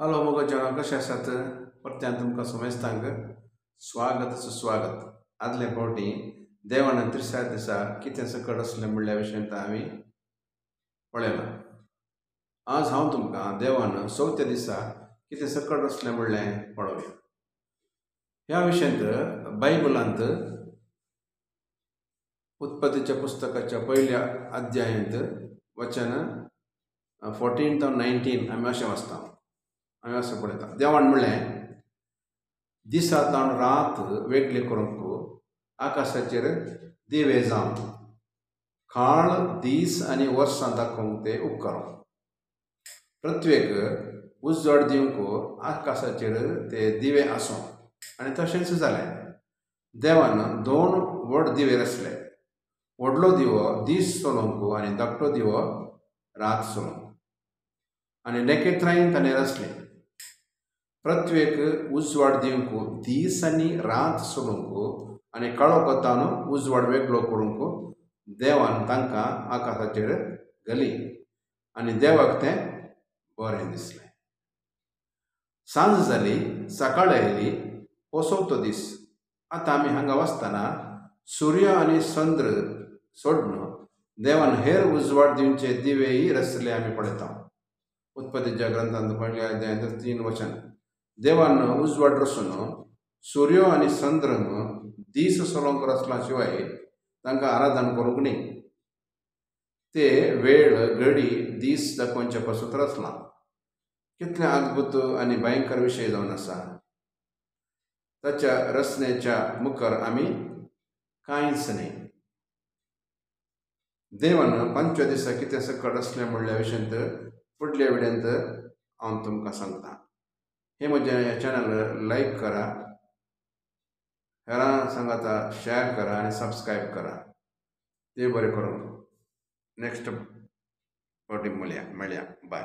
Hello मग जण कशें आसात परत्यान तुमकां समेस्तांक स्वागत सुस्वागत। आदले फावटी देवान तिसऱ्या दिसा कितें सकट असलें म्हणल्या विशयंत आमी पळयलां। आज हांव तुमकां देवान चवथ्या दिसा कितें सकट असलें म्हणलें पळोवया। ह्या विशयंत बायबलांत उत्पत्तीच्या पुस्तकाच्या पहिल्या अध्यायांत वचन 14 to 19 आमी अशें वाचता। आमी असं पळयता, देवान म्हणलें, दिसांतल्यान रात वेगळी करूंक आकाशाचेर दिवे जावन काळ दीस आनी वर्सां दाखोवंक ते उपकरूं। पृथ्वेक उजवाड दिवंक आकाशाचेर ते दिवे आसूं। आनी तशेंच जालें। देवान दोन व्हड दिवे रचले, व्हडलो दिवो दीस चलोवंक आनी धाकटो दिवो रात चलोवंक। आनी नखेत्रांय ताणें रचलीं। पृथ्वेक उजवाड दिवंक दीस आनी रात चलोवंक आनी काळोखांतल्यान उजवाड वेगळो करूंक देवान तांकां आकाशाचेर घाली। आनी देवाक तें बरें दिसलें। सांज जाली, सकाळ आयली, हो चवथो दीस। आतां आमी हांगा वाचतना सूर्य आनी चंद्र सोडून देवान हेर उजवाड दिवचे दिवेय रचले आमी पळयता। उत्पत्तीच्या ग्रंथांत पहिल्या अध्यायांत 3 वचन। देवान उजवाड रचून सूर्य आनी चंद्रक दीस चलोवंक रचला शिवाय तांकां आराधन करूंक न्ही। ते वेळ घडी दीस दाखोवचे पासून रचलां। कितलें अद्भुत आनी भयंकर विशय जावन आसा। ताच्या रचनेच्या मुखार आमी कांयच न्ही। देवान 5व्या दिसा कितें सकट असलें म्हणल्या विशयंत फुडल्या विडियोंत हांव तुमकां सांगता। हे म्हज्या चॅनल लायक करा, हेरां सांगाता शेअर करा आनी सबस्क्रायब करा। देव बरें करूं। नेक्स्ट फावटी मेळया। बाय।